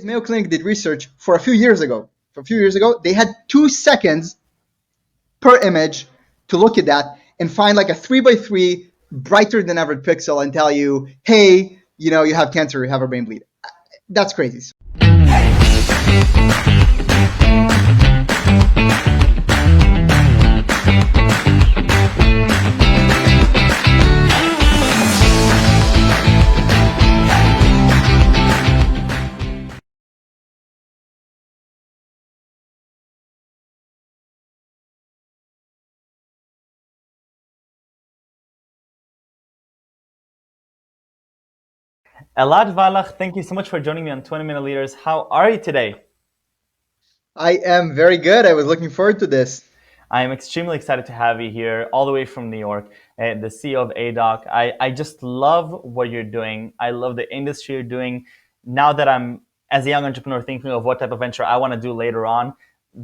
Mayo Clinic did research for a few years ago. They had 2 seconds per image to look at that and find like a 3x3 brighter than average pixel and tell you, hey, you have cancer, you have a brain bleed. That's crazy. Elad Wallach, thank you so much for joining me on 20 Minute Leaders. How are you today? I am very good. I was looking forward to this. I am extremely excited to have you here, all the way from New York, the CEO of aidoc. I just love what you're doing. I love the industry you're doing. Now that I'm, as a young entrepreneur, thinking of what type of venture I want to do later on,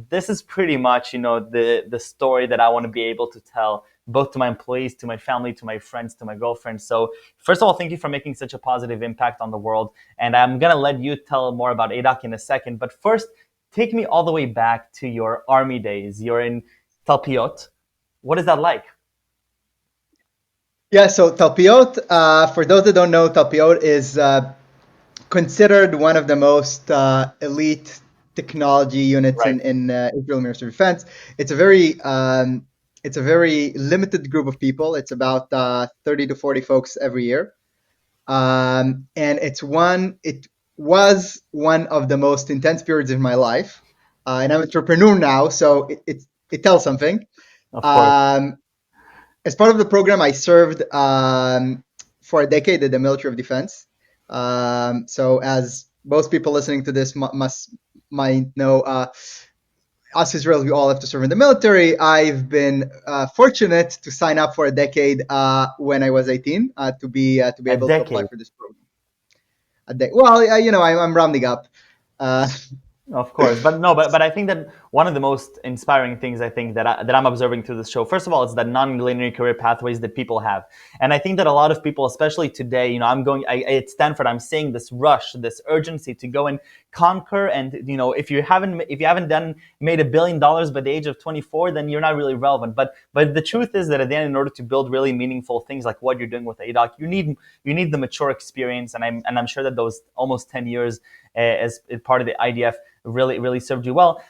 this is pretty much, the story that I want to be able to tell both to my employees, to my family, to my friends, to my girlfriend. So first of all, thank you for making such a positive impact on the world. And I'm going to let you tell more about aidoc in a second. But first, take me all the way back to your army days. You're in Talpiot. What is that like? Yeah, so Talpiot, for those that don't know, Talpiot is considered one of the most elite technology units Right. in Israel Ministry of Defense. It's a very limited group of people. It's about 30 to 40 folks every year, and it was one of the most intense periods in my life. And I'm an entrepreneur now, so it tells something. Of course. Um, as part of the program, I served for a decade in the military of defense. So, as most people listening to this might know, us Israelis, we all have to serve in the military. I've been fortunate to sign up for a decade when I was 18 to be A able to apply decade. for this program. Well, I'm rounding up. Uh, Of course, but no, but I think that one of the most inspiring things I think that I'm observing through this show, first of all, is the non-linear career pathways that people have, and I think that a lot of people, especially today, at Stanford, I'm seeing this rush, this urgency to go and conquer, and if you haven't made $1 billion by the age of 24, then you're not really relevant. But the truth is that at the end, in order to build really meaningful things like what you're doing with aidoc, you need the mature experience, and I'm sure that those almost 10 years as part of the IDF really served you well.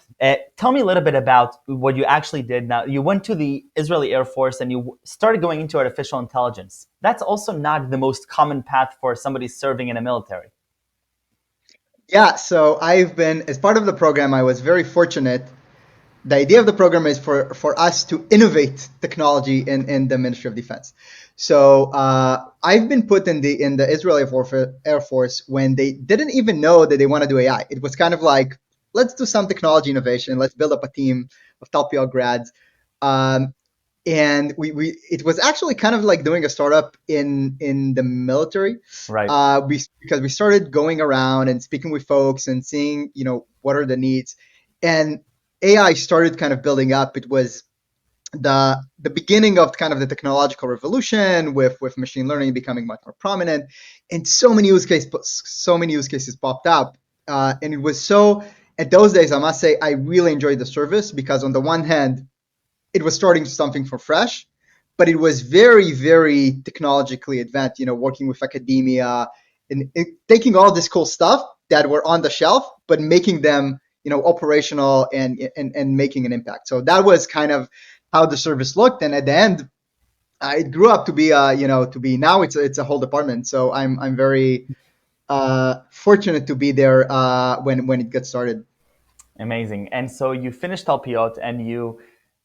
Tell me a little bit about what you actually did. Now, you went to the Israeli Air Force and you started going into artificial intelligence. That's also not the most common path for somebody serving in a military. yeah, so as part of the program, I was very fortunate. The idea of the program is for us to innovate technology in the Ministry of Defense. So I've been put in the Israeli Air Force when they didn't even know that they want to do AI. It was kind of like, let's do some technology innovation. Let's build up a team of top PR grads. Um, and we it was actually kind of like doing a startup in the military, Right. because we started going around and speaking with folks and seeing what are the needs, and AI started kind of building up. It was the beginning of kind of the technological revolution with machine learning becoming much more prominent, and so many use cases popped up, and it was so. At those days, I must say, I really enjoyed the service because on the one hand, it was starting something from fresh, but it was very, very technologically advanced, working with academia and taking all this cool stuff that were on the shelf, but making them, operational and making an impact. So that was kind of how the service looked. And at the end, it grew up to be, now it's a whole department. So I'm very fortunate to be there when it got started. Amazing. And so you finished Talpiot, and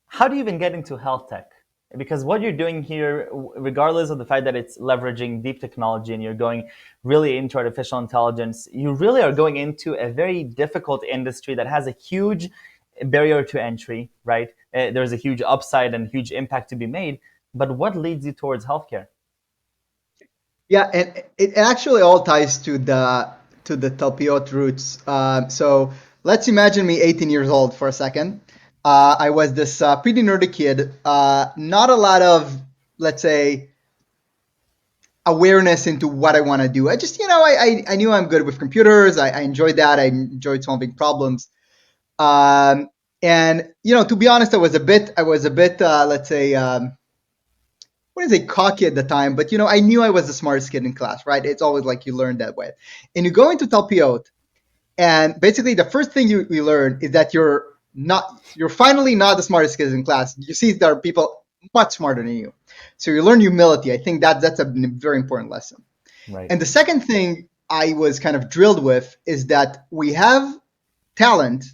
how do you even get into health tech? Because what you're doing here, regardless of the fact that it's leveraging deep technology and you're going really into artificial intelligence, you really are going into a very difficult industry that has a huge barrier to entry, right? There's a huge upside and huge impact to be made. But what leads you towards healthcare? Yeah, and it actually all ties to the Talpiot roots. So let's imagine me 18 years old for a second. I was this, pretty nerdy kid. Not a lot of, let's say, awareness into what I want to do. I just, I knew I'm good with computers. I enjoyed that. I enjoyed solving problems. Um, and to be honest, I was a bit, let's say, what is a cocky at the time, but I knew I was the smartest kid in class, right? It's always like you learn that way. And you go into Talpiot, and basically the first thing you learn is that you're finally not the smartest kid in class. You see there are people much smarter than you. So you learn humility. I think that's a very important lesson. Right. And the second thing I was kind of drilled with is that we have talent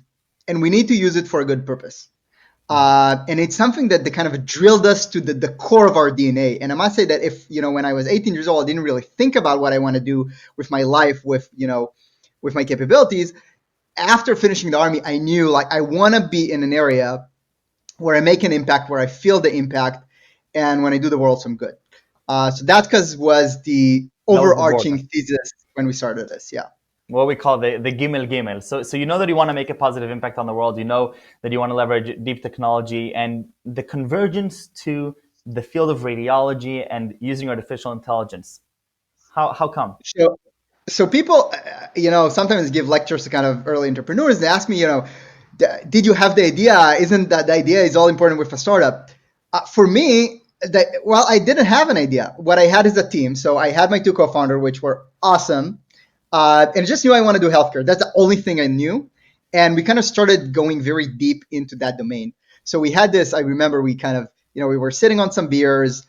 and we need to use it for a good purpose. And it's something that they kind of drilled us to the core of our DNA. And I must say that if, when I was 18 years old, I didn't really think about what I want to do with my life, with my capabilities. After finishing the army, I knew like I want to be in an area where I make an impact, where I feel the impact, and when I do the world some good. So that was the That was the goal. overarching thesis when we started this. Yeah. What we call the gimel gimel. So you know that you want to make a positive impact on the world. You know that you want to leverage deep technology and the convergence to the field of radiology and using artificial intelligence. How come? So people, sometimes give lectures to kind of early entrepreneurs. They ask me, did you have the idea? Isn't that the idea is all important with a startup? For me, well, I didn't have an idea. What I had is a team. So I had my two co-founders, which were awesome, and just knew I want to do healthcare. That's the only thing I knew, and we kind of started going very deep into that domain. So we had this. I remember we kind of, we were sitting on some beers.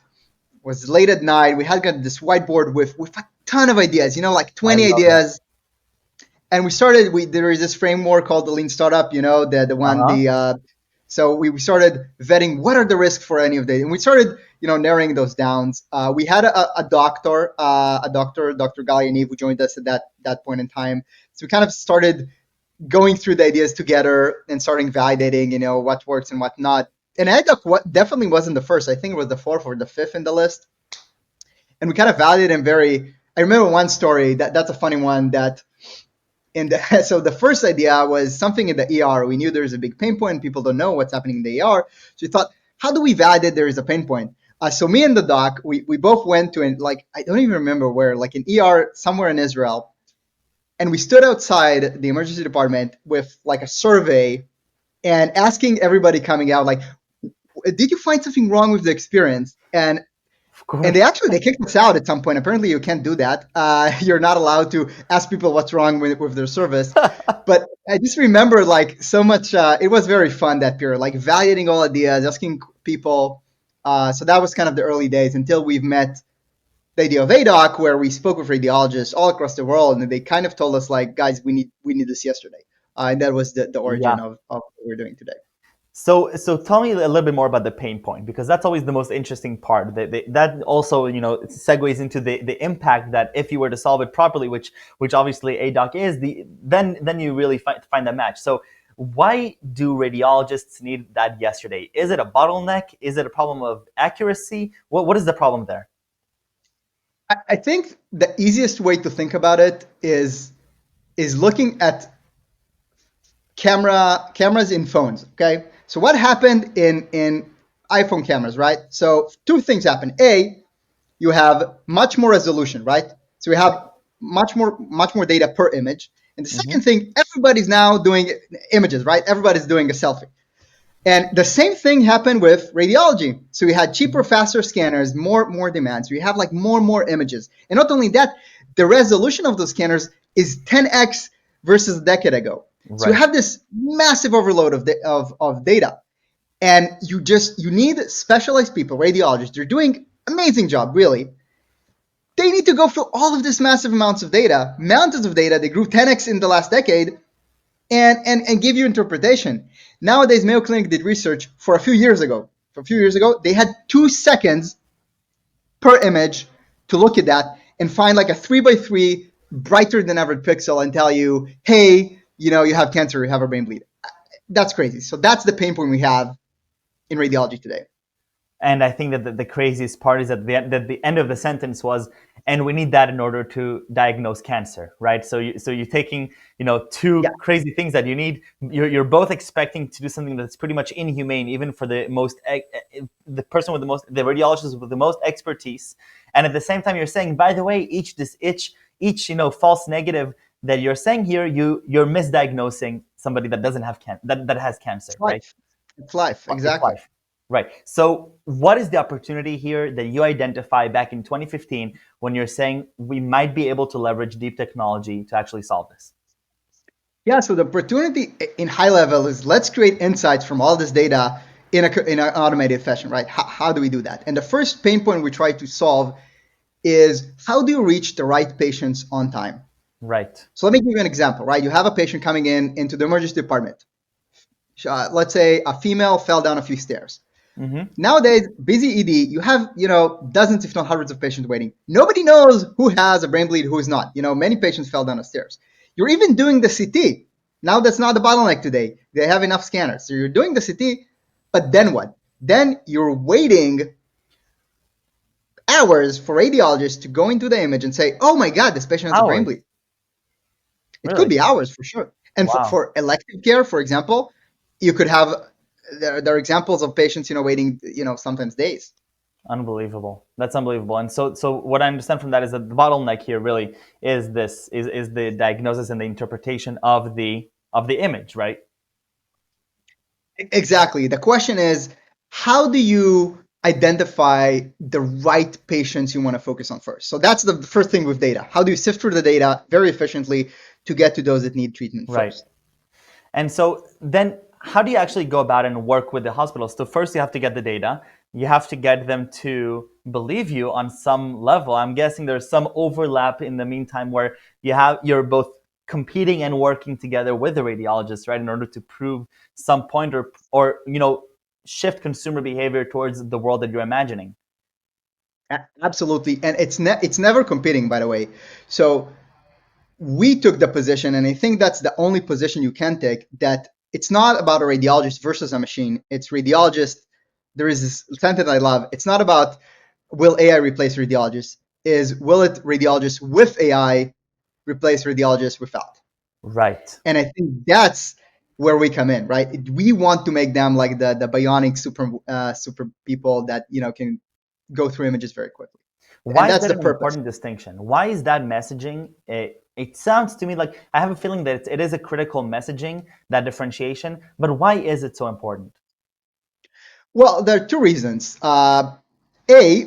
Was late at night. We had got this whiteboard with a ton of ideas. Like I 20 love that. ideas, and we started. There is this framework called the Lean Startup. The Uh one huh. the so we started vetting what are the risks for any of them, and we started narrowing those down. We had a doctor, Dr. Galliani, who joined us at that point in time. So we kind of started going through the ideas together and starting validating, what works and what not. And aidoc definitely wasn't the first. I think it was the fourth or the fifth in the list. And we kind of validated him very. I remember one story that's a funny one that so the first idea was something in the ER. We knew there's a big pain point. People don't know what's happening in the ER. So we thought, how do we validate there is a pain point? So me and the doc, we both went to like I don't even remember where, like an ER somewhere in Israel, and we stood outside the emergency department with like a survey and asking everybody coming out, like, did you find something wrong with the experience? Of And course. they kicked us out at some point. Apparently, you can't do that. You're not allowed to ask people what's wrong with their service. But I just remember like so much. It was very fun that period, like validating all ideas, asking people. So that was kind of the early days until we've met the idea of aidoc, where we spoke with radiologists all across the world, and they kind of told us like, guys, we need this yesterday. And that was the origin Yeah. of what we're doing today. So tell me a little bit more about the pain point because that's always the most interesting part. That also segues into the impact that if you were to solve it properly, which obviously aidoc is then you really find that match. So why do radiologists need that yesterday? Is it a bottleneck? Is it a problem of accuracy? What is the problem there? I think the easiest way to think about it is looking at cameras in phones. Okay, so what happened in iPhone cameras, right? So two things happen. You have much more resolution, right? So we have much more data per image. And the second Hmm. thing, everybody's now doing images, right? Everybody's doing a selfie. And the same thing happened with radiology. So we had cheaper, faster scanners, more demands. We have like more images. And not only that, the resolution of those scanners is 10x versus a decade ago. So we Right. have this massive overload of data. And you need specialized people, radiologists. They're doing amazing job, really. They need to go through all of this massive amounts of data, mountains of data. They grew 10x in the last decade, and give you interpretation. Nowadays, Mayo Clinic did research for a few years ago. For a few years ago, they had 2 seconds per image to look at that and find like a 3 by 3 brighter than average pixel and tell you, hey, you have cancer, you have a brain bleed. That's crazy. So that's the pain point we have in radiology today. And I think that the craziest part is that the end of the sentence was, and we need that in order to diagnose cancer, right? So you're taking, two Yeah, crazy things that you need. You're both expecting to do something that's pretty much inhumane, even for the person with the radiologist with the most expertise. And at the same time, you're saying, by the way, each false negative that you're saying here, you're misdiagnosing somebody that doesn't have that has cancer, it's right? life. It's life, It's exactly. life. Right. So, what is the opportunity here that you identify back in 2015 when you're saying we might be able to leverage deep technology to actually solve this? Yeah, so the opportunity in high level is let's create insights from all this data in an automated fashion, right? How do we do that? And the first pain point we try to solve is how do you reach the right patients on time? Right. So let me give you an example, right? You have a patient coming into the emergency department. Let's say a female fell down a few stairs. Mm-hmm. Nowadays, busy ED, you have, dozens, if not hundreds of patients waiting. Nobody knows who has a brain bleed, who's not. Many patients fell down the stairs. You're even doing the CT. Now that's not the bottleneck today. They have enough scanners. So you're doing the CT, but then what? Then you're waiting hours for radiologists to go into the image and say, oh my God, this patient has a brain Hours. bleed. It could Really? be hours for sure. And Wow. for elective care, for example, you could have, there are examples of patients, waiting, sometimes days. Unbelievable. That's unbelievable. And so what I understand from that is that the bottleneck here really is the diagnosis and the interpretation of the image, right? Exactly. The question is, how do you identify the right patients you want to focus on first? So that's the first thing with data. How do you sift through the data very efficiently to get to those that need treatment Right. first? And so then how do you actually go about and work with the hospitals? So first you have to get the data. You have to get them to believe you on some level. I'm guessing there's some overlap in the meantime where you're both competing and working together with the radiologist, right, in order to prove some point or shift consumer behavior towards the world that you're imagining. Absolutely. And it's never competing, by the way. So we took the position, and I think that's the only position you can take, that it's not about a radiologist versus a machine. It's radiologist. There is this sentence I love. It's not about will AI replace radiologists, is will it radiologists with AI replace radiologists without? Right. And I think that's where we come in, right? We want to make them like the bionic super people that can go through images very quickly, and Why is that's that the an purpose. important distinction? Why is that messaging? It sounds to me like I have a feeling that it is a critical messaging, that differentiation, but why is it so important? Well, there are two reasons. A,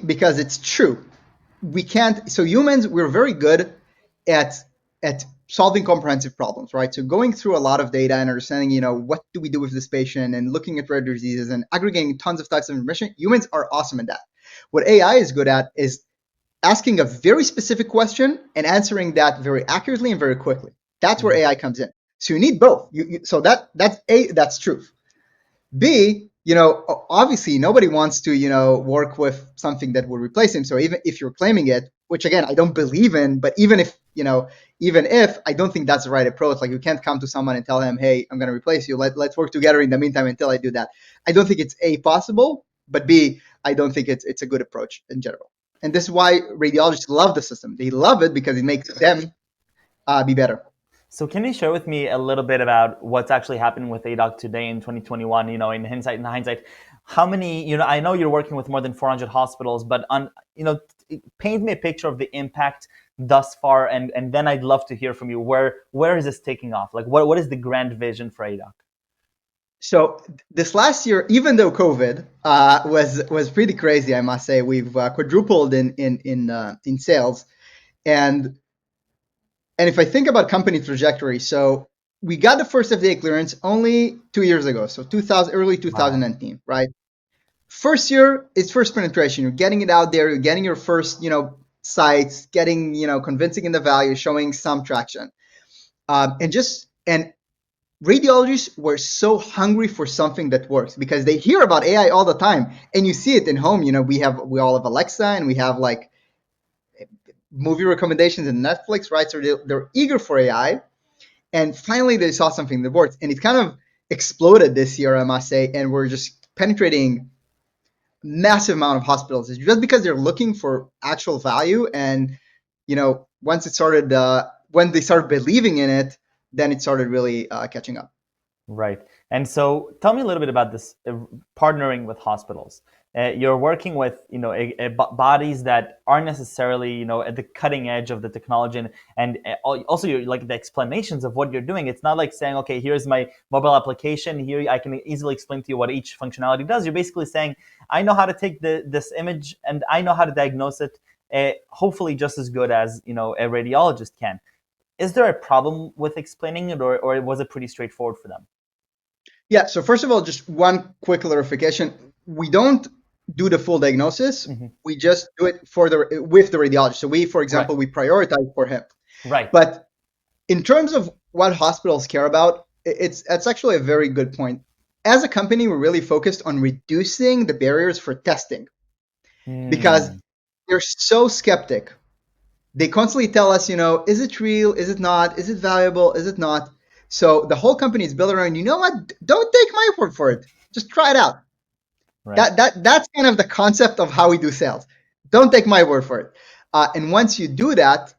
because it's true. We can't. So humans, we're very good at solving comprehensive problems, right? So going through a lot of data and understanding, what do we do with this patient, and looking at rare diseases and aggregating tons of types of information. Humans are awesome at that. What AI is good at is asking a very specific question and answering that very accurately and very quickly. That's where Mhm. AI comes in. So you need both. So that's truth. B, obviously nobody wants to, work with something that will replace him. So even if you're claiming it, which again I don't believe in, but even if I don't think that's the right approach. Like you can't come to someone and tell him, hey, I'm going to replace you. Let's work together in the meantime until I do that. I don't think it's A, possible, but B, I don't think it's a good approach in general. And this is why radiologists love the system. They love it because it makes them be better. So can you share with me a little bit about what's actually happening with aidoc today in 2021? In hindsight, how many? I know you're working with more than 400 hospitals, but paint me a picture of the impact thus far, and then I'd love to hear from you. Where is this taking off? Like, what is the grand vision for aidoc? So this last year, even though COVID was pretty crazy, I must say, we've quadrupled in sales, and if I think about company trajectory, so we got the first FDA clearance only 2 years ago, so early Wow. 2019, right? First year is first penetration. You're getting it out there. You're getting your first sites, getting convincing in the value, showing some traction, and radiologists were so hungry for something that works because they hear about AI all the time, and you see it in home. We all have Alexa, and we have like movie recommendations in Netflix, right? So they're eager for AI, and finally they saw something that works, and it kind of exploded this year, I must say, and we're just penetrating massive amount of hospitals is just because they're looking for actual value. And once it started, when they started believing in it, then it started really catching up. Right. And so tell me a little bit about this partnering with hospitals. You're working with, bodies that aren't necessarily, at the cutting edge of the technology, and also you're like the explanations of what you're doing. It's not like saying, okay, here's my mobile application. Here I can easily explain to you what each functionality does. You're basically saying, I know how to take this image and I know how to diagnose it, hopefully just as good as, a radiologist can. Is there a problem with explaining it, or was it pretty straightforward for them? Yeah. So first of all, just one quick clarification: we don't do the full diagnosis. Hmm. We just do it with the radiologist. So we, for Right. example, we prioritize for him. Right. But in terms of what hospitals care about, it's actually a very good point. As a company, we're really focused on reducing the barriers for testing because Hmm. they're so skeptic. They constantly tell us, is it real? Is it not? Is it valuable? Is it not? So the whole company is built around, you know what? Don't take my word for it. Just try it out. Right. That's kind of the concept of how we do sales. Don't take my word for it. And once you do that,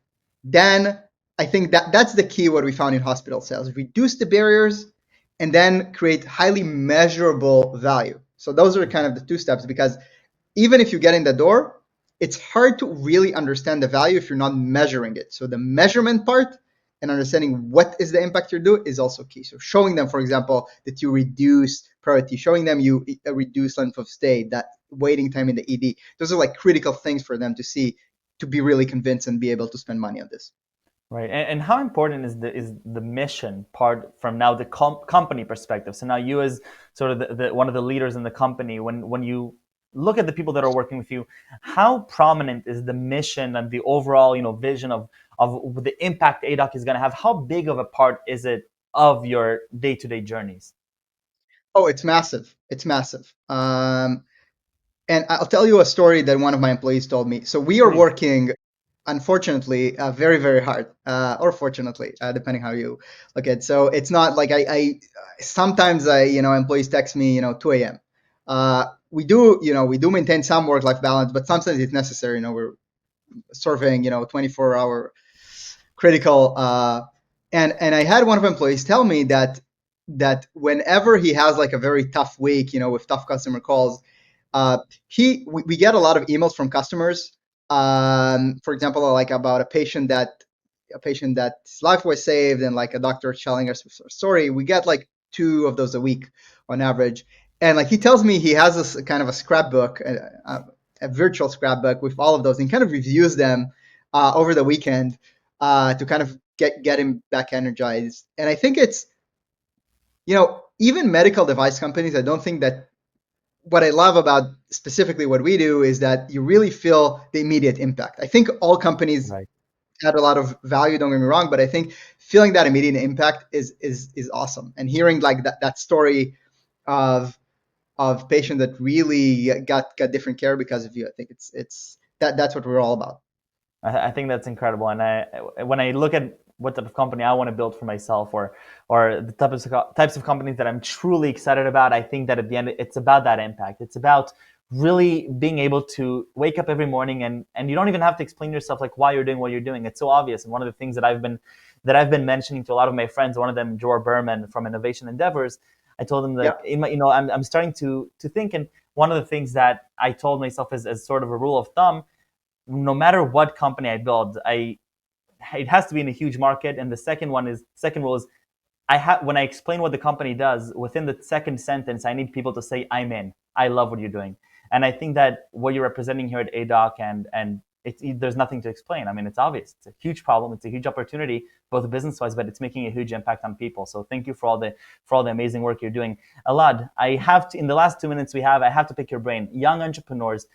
then I think that's the key. What we found in hospital sales: reduce the barriers, and then create highly measurable value. So those are kind of the two steps, because even if you get in the door, it's hard to really understand the value if you're not measuring it. So the measurement part and understanding what is the impact you do is also key. So showing them, for example, that you reduce priority, showing them you reduce length of stay, that waiting time in the ED. Those are like critical things for them to see, to be really convinced and be able to spend money on this. Right. And how important is the mission part from now the company perspective? So now you as sort of the one of the leaders in the company, when you look at the people that are working with you, how prominent is the mission and the overall vision of the impact aidoc is going to have? How big of a part is it of your day-to-day journeys? Oh, it's massive. It's massive. And I'll tell you a story that one of my employees told me. So we are Please. working, unfortunately, very, very hard, or fortunately, depending how you look at it. So it's not like I sometimes employees text me, 2 a.m. We do maintain some work-life balance, but sometimes it's necessary. We're serving, 24-hour critical. And I had one of my employees tell me that whenever he has like a very tough week, with tough customer calls, uh, we get a lot of emails from customers. For example, like about a patient's life was saved, and like a doctor telling us a story. We get like two of those a week on average. And like he tells me he has this kind of a scrapbook, a virtual scrapbook with all of those, and kind of reviews them over the weekend to kind of get him back energized. And I think it's, even medical device companies, I don't think that what I love about specifically what we do is that you really feel the immediate impact. I think all companies Right. add a lot of value, don't get me wrong, but I think feeling that immediate impact is awesome. And hearing like that story of patient that really got different care because of you, I think it's that's what we're all about. I think that's incredible. And when I look at what type of company I want to build for myself, or the types of companies that I'm truly excited about, I think that at the end it's about that impact. It's about really being able to wake up every morning, and you don't even have to explain yourself like why you're doing what you're doing. It's so obvious. And one of the things that I've been mentioning to a lot of my friends, one of them, Jor Berman from Innovation Endeavors, I told him Yeah. that I'm starting to think, and one of the things that I told myself as sort of a rule of thumb, no matter what company I build, it has to be in a huge market. And the second rule is when I explain what the company does, within the second sentence, I need people to say, "I'm in. I love what you're doing." And I think that what you're representing here at aidoc, and there's nothing to explain. I mean, it's obvious. It's a huge problem. It's a huge opportunity, both business wise, but it's making a huge impact on people. So thank you for all the amazing work you're doing. Elad, I have to in the last 2 minutes we have, I have to pick your brain. Young entrepreneurs,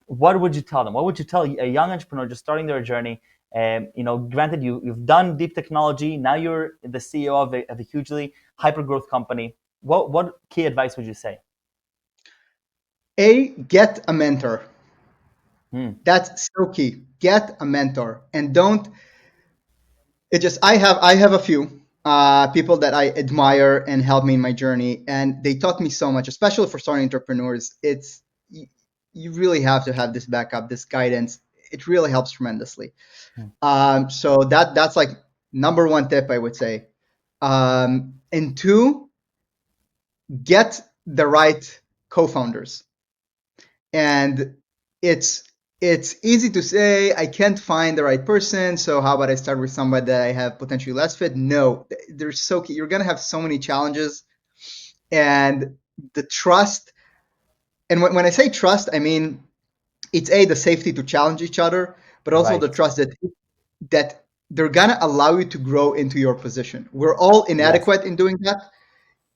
what would you tell them? What would you tell a young entrepreneur just starting their journey? Granted, you've done deep technology. Now you're the CEO of a hugely hyper growth company. What key advice would you say? Get a mentor. Hmm. That's so key. Get a mentor, and don't. It just I have a few people that I admire and help me in my journey, and they taught me so much, especially for starting entrepreneurs. you really have to have this backup, this guidance. It really helps tremendously. Hmm. So that's like number one tip I would say. And two, get the right co-founders. And it's it's easy to say I can't find the right person, so how about I start with somebody that I have potentially less fit? No, there's so you're gonna have so many challenges, and the trust. And when I say trust, I mean it's the safety to challenge each other, but also the Right. trust that they're gonna allow you to grow into your position. We're all Yes. inadequate in doing that,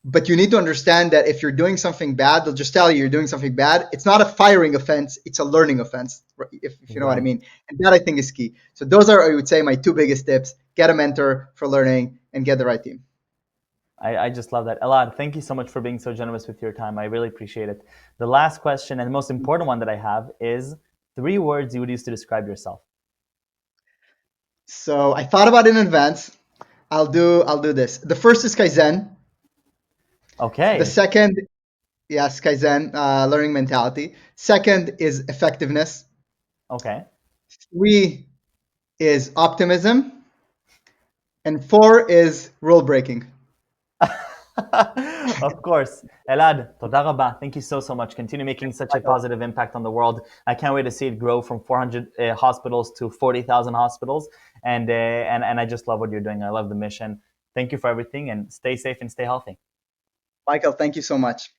but you need to understand that if you're doing something bad, they'll just tell you you're doing something bad. It's not a firing offense, it's a learning offense, if you know what I Right. mean. And that I think is key. So those are, I would say, my two biggest tips: get a mentor for learning and get the right team. I just love that. Elad, thank you so much for being so generous with your time. I really appreciate it. The last question and the most important one that I have is three words you would use to describe yourself. So I thought about it in advance. I'll do this. The first is Kaizen. The Okay. second, yes, Kaizen, learning mentality. Second is effectiveness. Okay. Three is optimism. And four is rule breaking. Of course. Elad, toda rabba. Thank you so, so much. Continue making such a Michael, positive impact on the world. I can't wait to see it grow from 400 hospitals to 40,000 hospitals. And I just love what you're doing. I love the mission. Thank you for everything and stay safe and stay healthy. Michael, thank you so much.